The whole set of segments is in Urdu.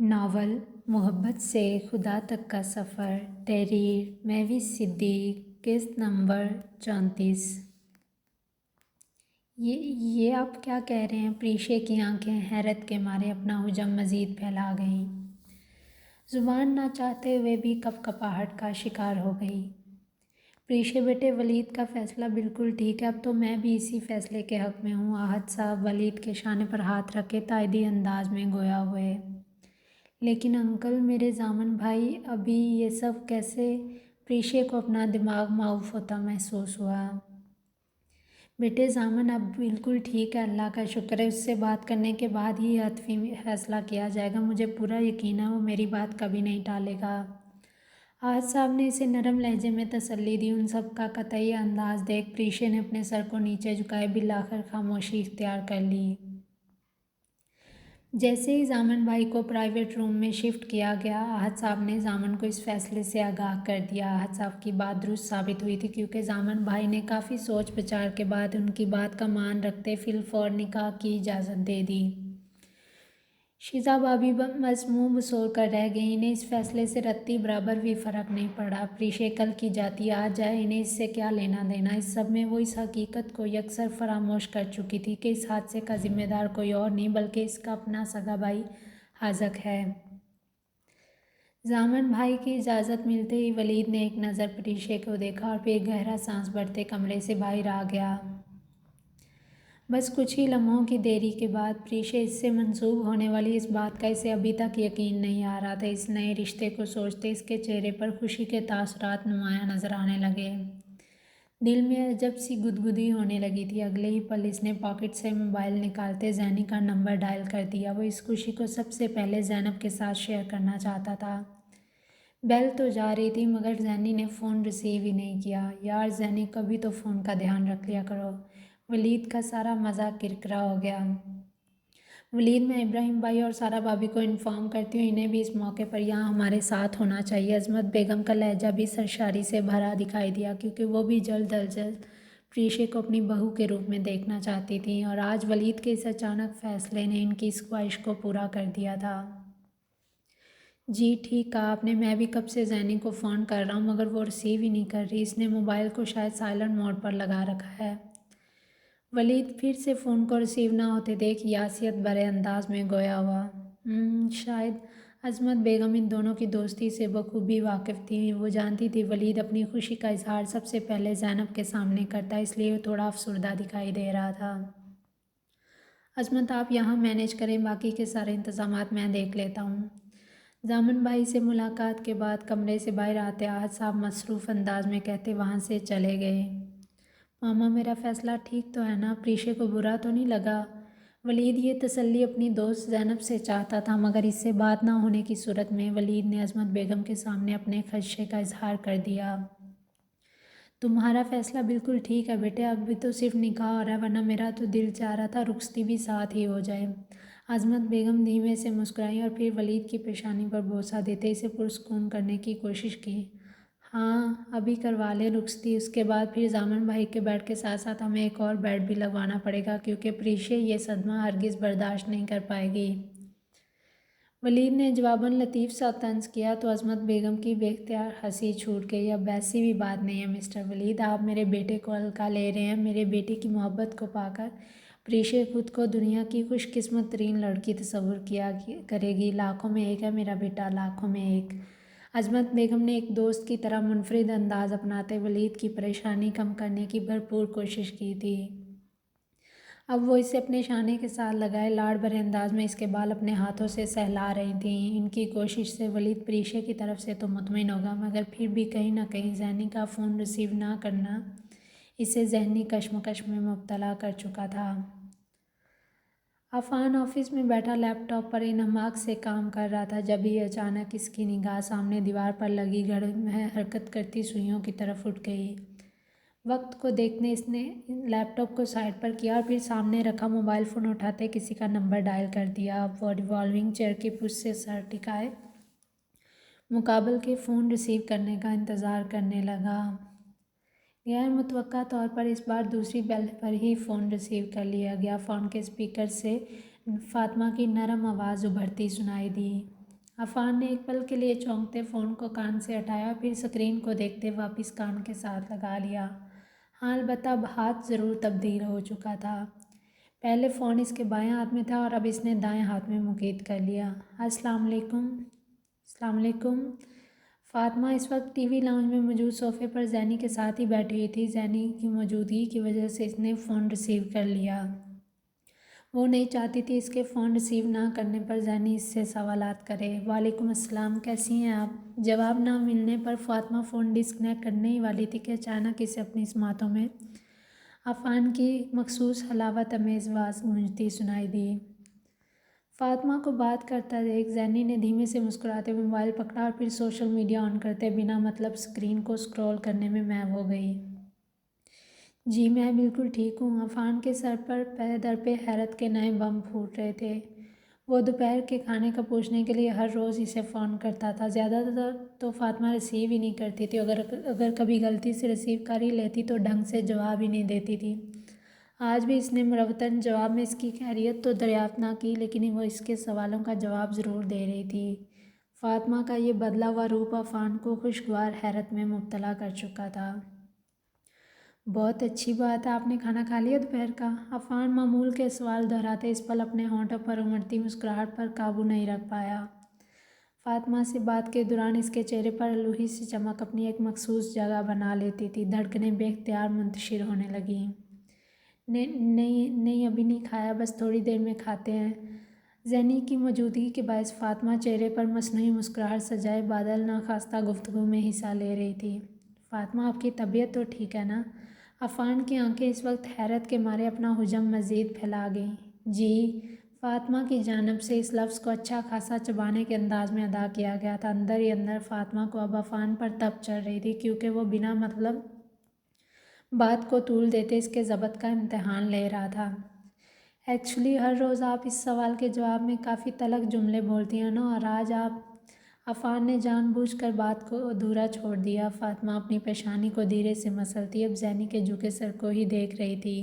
ناول محبت سے خدا تک کا سفر، تحریر مہوش صدیق، قسط نمبر 34۔ یہ آپ کیا کہہ رہے ہیں؟ پریشے کی آنکھیں حیرت کے مارے اپنا حجم مزید پھیلا گئیں، زبان نہ چاہتے ہوئے بھی کپ کپاہٹ کا شکار ہو گئی۔ پریشے بیٹے، ولید کا فیصلہ بالکل ٹھیک ہے، اب تو میں بھی اسی فیصلے کے حق میں ہوں۔ احد صاحب ولید کے شانے پر ہاتھ رکھ کے تائیدی انداز میں گویا ہوئے۔ لیکن انکل، میرے ضامن بھائی، ابھی یہ سب کیسے؟ پریشے کو اپنا دماغ معاف ہوتا محسوس ہوا۔ بیٹے ضامن اب بالکل ٹھیک ہے، اللہ کا شکر ہے۔ اس سے بات کرنے کے بعد ہی حتمی فیصلہ کیا جائے گا۔ مجھے پورا یقین ہے وہ میری بات کبھی نہیں ٹالے گا۔ احد صاحب نے اسے نرم لہجے میں تسلی دی۔ ان سب کا قطعی انداز دیکھ پریشے نے اپنے سر کو نیچے جھکائے بالآخر خاموشی اختیار کر لی۔ جیسے ہی ضامن بھائی کو پرائیویٹ روم میں شفٹ کیا گیا، احد صاحب نے ضامن کو اس فیصلے سے آگاہ کر دیا۔ احد صاحب کی بات درست ثابت ہوئی تھی، کیونکہ ضامن بھائی نے کافی سوچ بچار کے بعد ان کی بات کا مان رکھتے فی الفور نکاح کی اجازت دے دی۔ شیزہ بھابھی بس منہ بسور کر رہ گئیں۔ انہیں اس فیصلے سے رتی برابر بھی فرق نہیں پڑا۔ پریشے کل کی جاتی آج جائے، انہیں اس سے کیا لینا دینا؟ اس سب میں وہ اس حقیقت کو یکسر فراموش کر چکی تھی کہ اس حادثے کا ذمہ دار کوئی اور نہیں بلکہ اس کا اپنا سگا بھائی حاذق ہے۔ ضامن بھائی کی اجازت ملتے ہی ولید نے ایک نظر پریشے کو دیکھا اور پھر گہرا سانس بھرتے کمرے سے باہر آ گیا۔ بس کچھ ہی لمحوں کی دیری کے بعد پریشے اس سے منسوب ہونے والی اس بات کا اسے ابھی تک یقین نہیں آ رہا تھا۔ اس نئے رشتے کو سوچتے اس کے چہرے پر خوشی کے تاثرات نمایاں نظر آنے لگے۔ دل میں عجب سی گدگدی ہونے لگی تھی۔ اگلے ہی پل اس نے پاکٹ سے موبائل نکالتے زینی کا نمبر ڈائل کر دیا۔ وہ اس خوشی کو سب سے پہلے زینب کے ساتھ شیئر کرنا چاہتا تھا۔ بیل تو جا رہی تھی مگر زینی نے فون ریسیو ہی نہیں کیا۔ یار زینی، کبھی تو فون کا دھیان رکھ لیا کرو۔ ولید کا سارا مزاق کرکرا ہو گیا۔ ولید، میں ابراہیم بھائی اور سارا بھابھی کو انفارم کرتی ہوں، انہیں بھی اس موقع پر یہاں ہمارے ساتھ ہونا چاہیے۔ عظمت بیگم کا لہجہ بھی سرشاری سے بھرا دکھائی دیا، کیونکہ وہ بھی جلد از جلد پریشے کو اپنی بہو کے روپ میں دیکھنا چاہتی تھیں، اور آج ولید کے اس اچانک فیصلے نے ان کی اس خواہش کو پورا کر دیا تھا۔ جی ٹھیک کہا آپ نے، میں بھی کب سے زینی کو فون کر رہا ہوں مگر وہ ریسیو ہی نہیں کر رہی۔ اس نے موبائل کو شاید سائلنٹ موڈ پر لگا رکھا ہے۔ ولید پھر سے فون کو ریسیو نہ ہوتے دیکھ یاسیت بھرے انداز میں گویا ہوا۔ شاید۔ عظمت بیگم ان دونوں کی دوستی سے بخوبی واقف تھی۔ وہ جانتی تھی ولید اپنی خوشی کا اظہار سب سے پہلے زینب کے سامنے کرتا، اس لیے وہ تھوڑا افسردہ دکھائی دے رہا تھا۔ عظمت آپ یہاں مینیج کریں، باقی کے سارے انتظامات میں دیکھ لیتا ہوں۔ ضامن بھائی سے ملاقات کے بعد کمرے سے باہر آتے احد صاحب مصروف انداز میں کہتے وہاں سے چلے گئے۔ ماما، میرا فیصلہ ٹھیک تو ہے نا؟ پریشے کو برا تو نہیں لگا؟ ولید یہ تسلی اپنی دوست زینب سے چاہتا تھا، مگر اس سے بات نہ ہونے کی صورت میں ولید نے عظمت بیگم کے سامنے اپنے خدشے کا اظہار کر دیا۔ تمہارا فیصلہ بالکل ٹھیک ہے بیٹے، ابھی تو صرف نکاح ہو رہا ہے، ورنہ میرا تو دل چاہ رہا تھا رخصتی بھی ساتھ ہی ہو جائے۔ عظمت بیگم دھیمے سے مسکرائیں اور پھر ولید کی پیشانی پر بوسہ دیتے اسے پرسکون کرنے کی کوشش کی۔ ہاں، ابھی کروا لیں رخصتی، اس کے بعد پھر ضامن بھائی کے بیڈ کے ساتھ ساتھ ہمیں ایک اور بیڈ بھی لگوانا پڑے گا، کیونکہ پریشے یہ صدمہ ہرگز برداشت نہیں کر پائے گی۔ ولید نے جواباً لطیف سا طنز کیا تو عظمت بیگم کی بے اختیار ہنسی چھوٹ گئی۔ اب ایسی بھی بات نہیں ہے مسٹر ولید، آپ میرے بیٹے کو ہلکا لے رہے ہیں۔ میرے بیٹے کی محبت کو پا کر پریشے خود کو دنیا کی خوش قسمت ترین لڑکی تصور کیا کرے گی۔ لاکھوں میں ایک ہے میرا بیٹا، لاکھوں میں ایک۔ عظمت بیگم نے ایک دوست کی طرح منفرد انداز اپناتے ولید کی پریشانی کم کرنے کی بھرپور کوشش کی تھی۔ اب وہ اسے اپنے شانے کے ساتھ لگائے لاڑ بھرے انداز میں اس کے بال اپنے ہاتھوں سے سہلا رہی تھیں۔ ان کی کوشش سے ولید پریشے کی طرف سے تو مطمئن ہوگا، مگر پھر بھی کہیں نہ کہیں زینی کا فون ریسیو نہ کرنا اسے ذہنی کشمکش میں مبتلا کر چکا تھا۔ عفان آفس میں بیٹھا لیپ ٹاپ پر انہماک سے کام کر رہا تھا، جب ہی اچانک اس کی نگاہ سامنے دیوار پر لگی گھڑی میں حرکت کرتی سوئیوں کی طرف اٹھ گئی۔ وقت کو دیکھتے اس نے لیپ ٹاپ کو سائڈ پر کیا اور پھر سامنے رکھا موبائل فون اٹھاتے کسی کا نمبر ڈائل کر دیا۔ اب وہ ریوالونگ چیئر کی پشت سے سر ٹکائے مقابل کے فون ریسیو کرنے کا انتظار کرنے لگا۔ غیر متوقع طور پر اس بار دوسری بیل پر ہی فون ریسیو کر لیا گیا۔ فون کے اسپیکر سے فاطمہ کی نرم آواز ابھرتی سنائی دی۔ عفان نے ایک پل کے لیے چونکتے فون کو کان سے ہٹایا، پھر اسکرین کو دیکھتے واپس کان کے ساتھ لگا لیا۔ ہاں البتہ اب ہاتھ ضرور تبدیل ہو چکا تھا۔ پہلے فون اس کے بائیں ہاتھ میں تھا اور اب اس نے دائیں ہاتھ میں مقید کر لیا۔ السلام علیکم۔ السلام علیکم۔ فاطمہ اس وقت ٹی وی لاؤنج میں موجود صوفے پر زینی کے ساتھ ہی بیٹھی ہوئی تھی۔ زینی کی موجودگی کی وجہ سے اس نے فون ریسیو کر لیا۔ وہ نہیں چاہتی تھی اس کے فون ریسیو نہ کرنے پر زینی اس سے سوالات کرے۔ وعلیکم السلام، کیسی ہیں آپ؟ جواب نہ ملنے پر فاطمہ فون ڈسکنیکٹ کرنے ہی والی تھی کہ اچانک اسے اپنی سماعتوں میں عفان کی مخصوص حلاوت امیز آواز گونجتی سنائی دی۔ فاطمہ کو بات کرتا دیکھ زینی نے دھیمے سے مسکراتے ہوئے موبائل پکڑا اور پھر سوشل میڈیا آن کرتے بنا مطلب اسکرین کو اسکرول کرنے میں محو ہو گئی۔ جی میں بالکل ٹھیک ہوں۔ عفان کے سر پر پہ در پہ حیرت کے نئے بم پھوٹ رہے تھے۔ وہ دوپہر کے کھانے کا پوچھنے کے لیے ہر روز اسے فون کرتا تھا۔ زیادہ تر تو فاطمہ ریسیو ہی نہیں کرتی تھی، اگر کبھی غلطی سے ریسیو کر ہی لیتی تو ڈھنگ سے جواب ہی نہیں دیتی تھی۔ آج بھی اس نے مروتاً جواب میں اس کی خیریت تو دریافت نہ کی، لیکن وہ اس کے سوالوں کا جواب ضرور دے رہی تھی۔ فاطمہ کا یہ بدلا ہوا روپ عفان کو خوشگوار حیرت میں مبتلا کر چکا تھا۔ بہت اچھی بات ہے، آپ نے کھانا کھا لیا دوپہر کا؟ عفان معمول کے سوال دہراتے اس پل اپنے ہونٹوں پر امڑتی مسکراہٹ پر قابو نہیں رکھ پایا۔ فاطمہ سے بات کے دوران اس کے چہرے پر الوہی سی چمک اپنی ایک مخصوص جگہ بنا لیتی تھی۔ دھڑکنیں بے اختیار منتشر ہونے لگیں۔ نہیں ابھی نہیں کھایا، بس تھوڑی دیر میں کھاتے ہیں۔ زینی کی موجودگی کے باعث فاطمہ چہرے پر مصنوعی مسکراہٹ سجائے بادل ناخواستہ گفتگو میں حصہ لے رہی تھی۔ فاطمہ آپ کی طبیعت تو ٹھیک ہے نا؟ عفان کی آنکھیں اس وقت حیرت کے مارے اپنا حجم مزید پھیلا گئیں۔ جی۔ فاطمہ کی جانب سے اس لفظ کو اچھا خاصا چبانے کے انداز میں ادا کیا گیا تھا۔ اندر ہی اندر فاطمہ کو اب عفان پر تپ چڑھ رہی تھی، کیونکہ وہ بنا مطلب بات کو طول دیتے اس کے ضبط کا امتحان لے رہا تھا۔ ایکچولی ہر روز آپ اس سوال کے جواب میں کافی تلخ جملے بولتی ہیں نا، اور آج آپ… عفان نے جان بوجھ کر بات کو ادھورا چھوڑ دیا۔ فاطمہ اپنی پیشانی کو دھیرے سے مسلتی اب زینی کے جھکے سر کو ہی دیکھ رہی تھی۔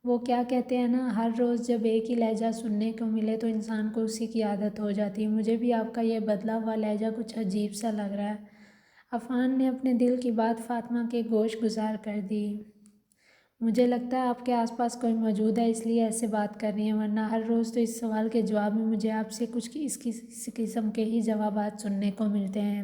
وہ کیا کہتے ہیں نا، ہر روز جب ایک ہی لہجہ سننے کو ملے تو انسان کو اسی کی عادت ہو جاتی ہے۔ مجھے بھی آپ کا یہ بدلا ہوا لہجہ کچھ عجیب سا لگ رہا ہے۔ عفان نے اپنے دل کی بات فاطمہ کے گوش گزار کر دی۔ مجھے لگتا ہے آپ کے آس پاس کوئی موجود ہے، اس لیے ایسے بات کر رہی ہیں، ورنہ ہر روز تو اس سوال کے جواب میں مجھے آپ سے کچھ اس قسم کے ہی جوابات سننے کو ملتے ہیں۔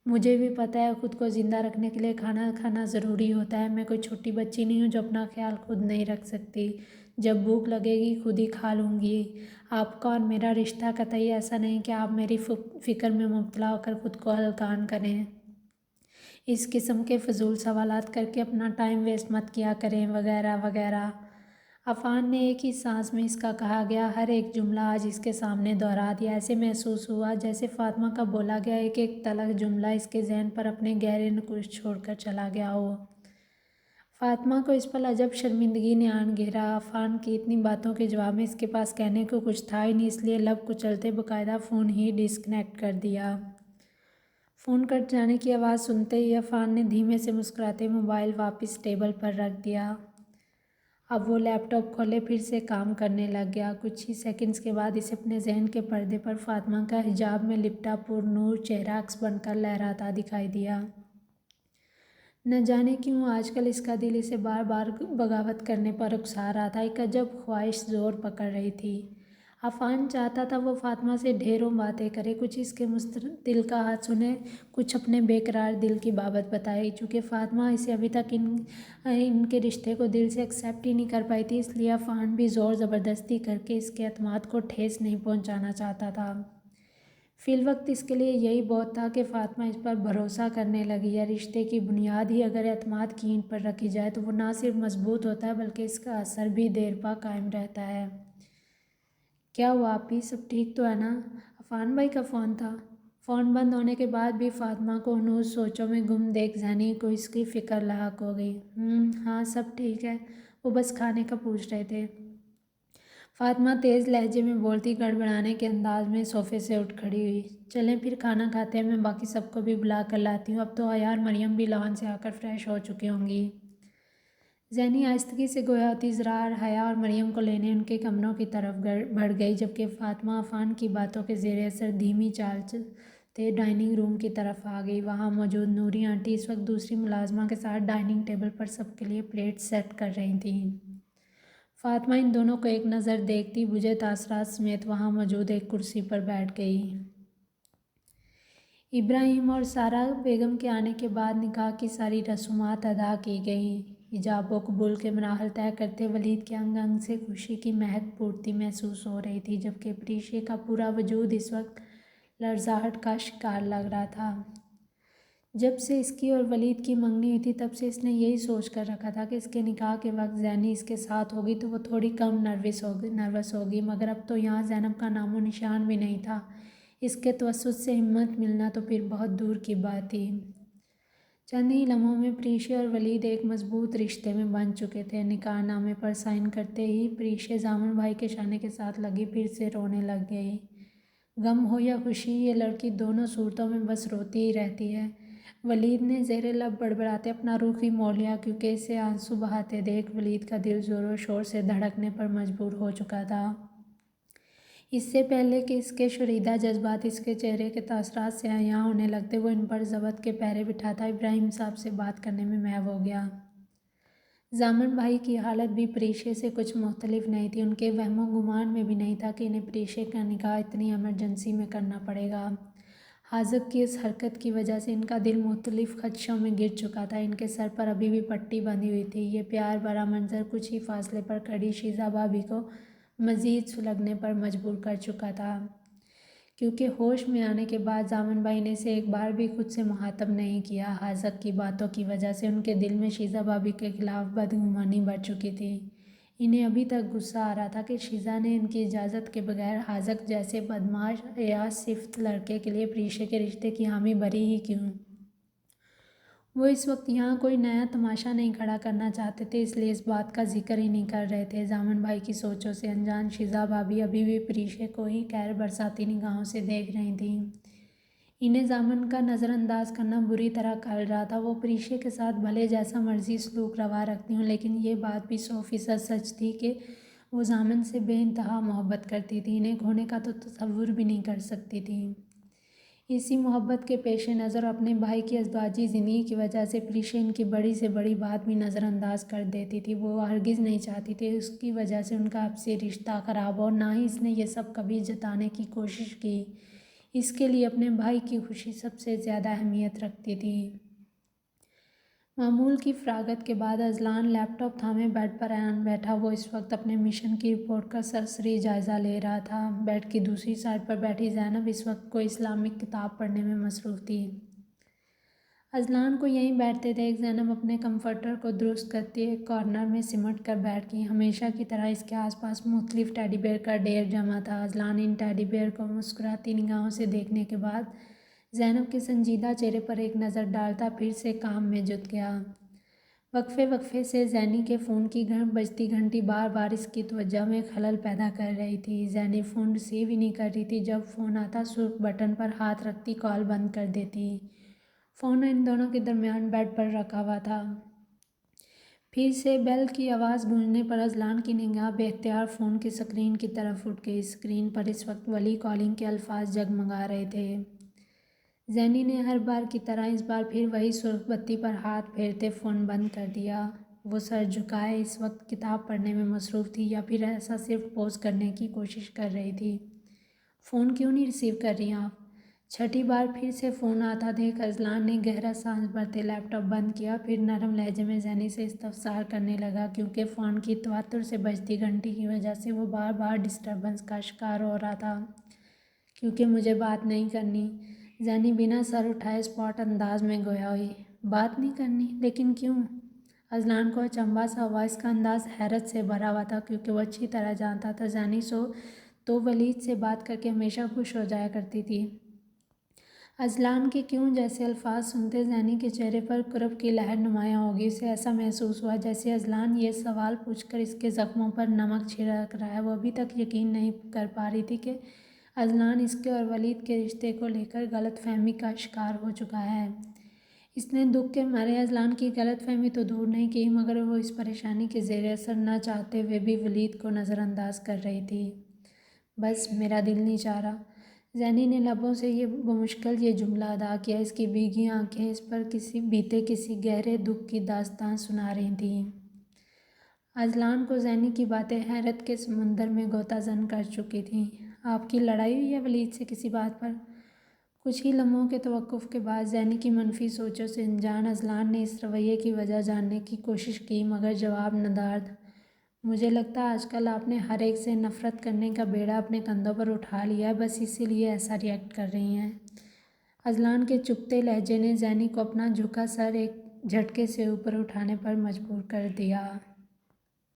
مجھے بھی پتہ ہے خود کو زندہ رکھنے کے لیے کھانا کھانا ضروری ہوتا ہے۔ میں کوئی چھوٹی بچی نہیں ہوں جو اپنا خیال خود نہیں رکھ سکتی۔ جب بھوک لگے گی خود ہی کھا لوں گی۔ آپ کا اور میرا رشتہ قطعی ایسا نہیں کہ آپ میری فکر میں مبتلا ہو کر خود کو ہلکان کریں۔ اس قسم کے فضول سوالات کر کے اپنا ٹائم ویسٹ مت کیا کریں، وغیرہ وغیرہ۔ عفان نے ایک ہی سانس میں اس کا کہا گیا ہر ایک جملہ آج اس کے سامنے دہرا دیا۔ ایسے محسوس ہوا جیسے فاطمہ کا بولا گیا ایک ایک تلخ جملہ اس کے ذہن پر اپنے گہرے نقوش چھوڑ کر چلا گیا ہو۔ فاطمہ کو اس پل عجب شرمندگی نے آن گھیرا۔ عفان کی اتنی باتوں کے جواب میں اس کے پاس کہنے کو کچھ تھا ہی نہیں، اس لیے لب کچلتے باقاعدہ فون ہی ڈسکنیکٹ کر دیا۔ فون کٹ جانے کی آواز سنتے ہی عفان نے دھیمے سے مسکراتے موبائل واپس ٹیبل پر رکھ دیا۔ اب وہ لیپ ٹاپ کھولے پھر سے کام کرنے لگ گیا۔ کچھ ہی سیکنڈز کے بعد اسے اپنے ذہن کے پردے پر فاطمہ کا حجاب میں لپٹا پر نور چہرہ عکس بن کر لہراتا دکھائی دیا۔ نہ جانے کیوں آج کل اس کا دل اسے بار بار بغاوت کرنے پر اکسا رہا تھا۔ ایک عجب خواہش زور پکڑ رہی تھی۔ عفان چاہتا تھا وہ فاطمہ سے ڈھیروں باتیں کرے، کچھ اس کے مستدل کا حال سنے، کچھ اپنے بے قرار دل کی بابت بتائے۔ چونکہ فاطمہ اسے ابھی تک ان کے رشتے کو دل سے ایکسیپٹ ہی نہیں کر پائی تھی، اس لیے عفان بھی زور زبردستی کر کے اس کے اعتماد کو ٹھیس نہیں پہنچانا چاہتا تھا۔ فی الوقت اس کے لیے یہی بہت تھا کہ فاطمہ اس پر بھروسہ کرنے لگی ہے۔ رشتے کی بنیاد ہی اگر اعتماد کی اینٹ پر رکھی جائے تو وہ نہ صرف مضبوط ہوتا ہے بلکہ اس کا اثر بھی دیر پا قائم رہتا ہے۔ کیا ہوا آپی، سب ٹھیک تو ہے نا؟ عفان بھائی کا فون تھا۔ فون بند ہونے کے بعد بھی فاطمہ کو انوس سوچوں میں گم دیکھ زینی کو اس کی فکر لاحق ہو گئی۔ ہاں سب ٹھیک ہے، وہ بس کھانے کا پوچھ رہے تھے۔ فاطمہ تیز لہجے میں بولتی گڑبڑانے کے انداز میں صوفے سے اٹھ کھڑی ہوئی۔ چلیں پھر کھانا کھاتے ہیں، میں باقی سب کو بھی بلا کر لاتی ہوں۔ اب تو حیا اور مریم بھی لاؤن سے آ کر فریش ہو چکی ہوں گی۔ زینی آہستگی سے گویا ہوتی زرار، حیا اور مریم کو لینے ان کے کمروں کی طرف بڑھ گئی، جبکہ فاطمہ عفان کی باتوں کے زیر اثر دھیمی چال سے ڈائننگ روم کی طرف آ گئی۔ وہاں موجود نوری آنٹی اس وقت دوسری ملازمہ کے ساتھ ڈائننگ ٹیبل پر سب کے لیے پلیٹ سیٹ کر رہی تھیں۔ فاطمہ ان دونوں کو ایک نظر دیکھتی بجھے تاثرات سمیت وہاں موجود ایک کرسی پر بیٹھ گئی۔ ابراہیم اور سارہ بیگم کے آنے کے بعد نکاح کی ساری رسومات ادا کی گئیں۔ ایجاب و قبول کے مراحل طے کرتے ولید کے انگ انگ سے خوشی کی مہک پھوٹتی محسوس ہو رہی تھی، جبکہ پریشے کا پورا وجود اس وقت لرزاہٹ کا شکار لگ رہا تھا۔ جب سے اس کی اور ولید کی منگنی ہوئی تھی تب سے اس نے یہی سوچ کر رکھا تھا کہ اس کے نکاح کے وقت زینی اس کے ساتھ ہوگی تو وہ تھوڑی کم نروس ہوگی، مگر اب تو یہاں زینب کا نام و نشان بھی نہیں تھا۔ اس کے توسط سے ہمت ملنا تو پھر بہت دور کی بات تھی۔ چند ہی لمحوں میں پریشے اور ولید ایک مضبوط رشتے میں بندھ چکے تھے۔ نکاح نامے پر سائن کرتے ہی پریشے ضامن بھائی کے شانے کے ساتھ لگی پھر سے رونے لگ گئی۔ غم ہو یا خوشی، یہ لڑکی دونوں صورتوں میں بس روتی ہی رہتی ہے۔ ولید نے زیر لب بڑبڑاتے اپنا رخ ہی موڑ لیا، کیونکہ اسے آنسو بہاتے دیکھ ولید کا دل زور و شور سے دھڑکنے پر مجبور ہو چکا تھا۔ اس سے پہلے کہ اس کے شوریدہ جذبات اس کے چہرے کے تاثرات سے عیاں ہونے لگتے، وہ ان پر ضبط کے پہرے بٹھاتا ابراہیم صاحب سے بات کرنے میں محو ہو گیا۔ ضامن بھائی کی حالت بھی پریشے سے کچھ مختلف نہیں تھی۔ ان کے وہم و گمان میں بھی نہیں تھا کہ انہیں پریشے کا نکاح اتنی ایمرجنسی میں کرنا پڑے گا۔ حاذق کی اس حرکت کی وجہ سے ان کا دل مختلف خدشوں میں گر چکا تھا۔ ان کے سر پر ابھی بھی پٹی بندھی ہوئی تھی۔ یہ پیار بھرا منظر کچھ ہی فاصلے پر کھڑی شیزہ بھابھی کو مزید سلگنے پر مجبور کر چکا تھا، کیونکہ ہوش میں آنے کے بعد ضامن بھائی نے اسے ایک بار بھی خود سے مخاطب نہیں کیا۔ حاذق کی باتوں کی وجہ سے ان کے دل میں شیزہ بھابھی کے خلاف بدگمانی بڑھ چکی تھی۔ انہیں ابھی تک غصہ آ رہا تھا کہ شیزہ نے ان کی اجازت کے بغیر حاذق جیسے بدمعاش ایاز صفت لڑکے کے لیے پریشے کے رشتے کی حامی بھری ہی کیوں۔ وہ اس وقت یہاں کوئی نیا تماشا نہیں کھڑا کرنا چاہتے تھے، اس لیے اس بات کا ذکر ہی نہیں کر رہے تھے۔ ضامن بھائی کی سوچوں سے انجان شیزہ بھابھی ابھی بھی پریشے کو ہی خیر برساتی نگاہوں سے دیکھ رہی تھیں۔ انہیں ضامن کا نظر انداز کرنا بری طرح کھل رہا تھا۔ وہ پریشے کے ساتھ بھلے جیسا مرضی سلوک روا رکھتی ہوں، لیکن یہ بات بھی 100% سچ تھی کہ وہ ضامن سے بے انتہا محبت کرتی تھی، انہیں کھونے کا تو تصور بھی نہیں کر سکتی تھیں۔ اسی محبت کے پیش نظر اپنے بھائی کی ازدواجی زندگی کی وجہ سے پریشے ان کی بڑی سے بڑی بات بھی نظر انداز کر دیتی تھی۔ وہ ہرگز نہیں چاہتی تھی اس کی وجہ سے ان کا آپسی رشتہ خراب ہو، نہ ہی اس نے یہ سب کبھی جتانے کی کوشش کی۔ اس کے لیے اپنے بھائی کی خوشی سب سے زیادہ اہمیت رکھتی تھی۔ معمول کی فراغت کے بعد اذلان لیپ ٹاپ تھامے بیڈ پر آن بیٹھا۔ وہ اس وقت اپنے مشن کی رپورٹ کا سرسری جائزہ لے رہا تھا۔ بیڈ کی دوسری سائیڈ پر بیٹھی زینب اس وقت کوئی اسلامک کتاب پڑھنے میں مصروف تھی۔ اذلان کو یہیں بیٹھتے دیکھ زینب اپنے کمفرٹر کو درست کرتی ایک کارنر میں سمٹ کر بیٹھ گئی۔ ہمیشہ کی طرح اس کے آس پاس مختلف ٹیڈی بیئر کا ڈھیر جمع تھا۔ اذلان ان ٹیڈی بیئر کو مسکراتی نگاہوں سے دیکھنے کے بعد زینب کے سنجیدہ چہرے پر ایک نظر ڈالتا پھر سے کام میں جٹ گیا۔ وقفے وقفے سے زینی کے فون کی بجتی گھنٹی بار بار اس کی توجہ میں خلل پیدا کر رہی تھی۔ زینب فون ریسیو ہی نہیں کر رہی تھی۔ جب فون آتا سرخ بٹن پر ہاتھ رکھتی کال بند کر دیتی۔ فون ان دونوں کے درمیان بیڈ پر رکھا ہوا تھا۔ پھر سے بیل کی آواز گونجنے پر اذلان کی نگاہ بے اختیار فون کی اسکرین کی طرف اٹھ گئی۔ اسکرین پر اس وقت ولی کالنگ کے الفاظ جگمگا رہے تھے۔ زینی نے ہر بار کی طرح اس بار پھر وہی سرخ بتی پر ہاتھ پھیرتے فون بند کر دیا۔ وہ سر جھکائے اس وقت کتاب پڑھنے میں مصروف تھی یا پھر ایسا صرف پوز کرنے کی کوشش کر رہی تھی۔ فون کیوں نہیں ریسیو کر رہی آپ؟ چھٹی بار پھر سے فون آتا دیکھ اذلان نے گہرا سانس بھرتے لیپ ٹاپ بند کیا، پھر نرم لہجے میں زینی سے استفسار کرنے لگا، کیونکہ فون کی تواتر سے بجتی گھنٹی کی وجہ سے وہ بار بار ڈسٹربنس کا شکار ہو رہا تھا۔ کیونکہ مجھے بات نہیں کرنی، زینی بنا سر اٹھائے اسپاٹ انداز میں گویا ہوئی۔ بات نہیں کرنی؟ لیکن کیوں؟ اذلان کو اچنبھا سا ہوا۔ اس کا انداز حیرت سے بھرا ہوا تھا، کیونکہ وہ اچھی طرح جانتا تھا زینی تو ولید سے بات کر کے ہمیشہ خوش ہو جایا کرتی تھی۔ اذلان کے کیوں جیسے الفاظ سنتے زینی کے چہرے پر کرب کی لہر نمایاں ہوگی۔ اسے ایسا محسوس ہوا جیسے اذلان یہ سوال پوچھ کر اس کے زخموں پر نمک چھڑک رہا ہے۔ وہ ابھی تک یقین نہیں کر پا رہی تھی کہ اذلان اس کے اور ولید کے رشتے کو لے کر غلط فہمی کا شکار ہو چکا ہے۔ اس نے دکھ کے مارے اذلان کی غلط فہمی تو دور نہیں کی، مگر وہ اس پریشانی کے زیر اثر نہ چاہتے ہوئے بھی ولید کو نظر انداز کر رہی تھی۔ بس میرا دل نہیں چاہ رہا۔ زینی نے لبوں سے بمشکل یہ جملہ ادا کیا۔ اس کی بھیگی آنکھیں اس پر بیتے کسی گہرے دکھ کی داستان سنا رہی تھیں۔ اذلان کو زینی کی باتیں حیرت کے سمندر میں غوطہ زن کر چکی تھیں۔ آپ کی لڑائی ہوئی ہے ولید سے کسی بات پر؟ کچھ ہی لمحوں کے توقف کے بعد زینی کی منفی سوچوں سے انجان اذلان نے اس رویے کی وجہ جاننے کی کوشش کی، مگر جواب ندارد۔ مجھے لگتا ہے آج کل آپ نے ہر ایک سے نفرت کرنے کا بیڑا اپنے کندھوں پر اٹھا لیا ہے، بس اسی لیے ایسا ریئیکٹ کر رہی ہیں۔ اذلان کے چپتے لہجے نے زینی کو اپنا جھکا سر ایک جھٹکے سے اوپر اٹھانے پر مجبور کر دیا۔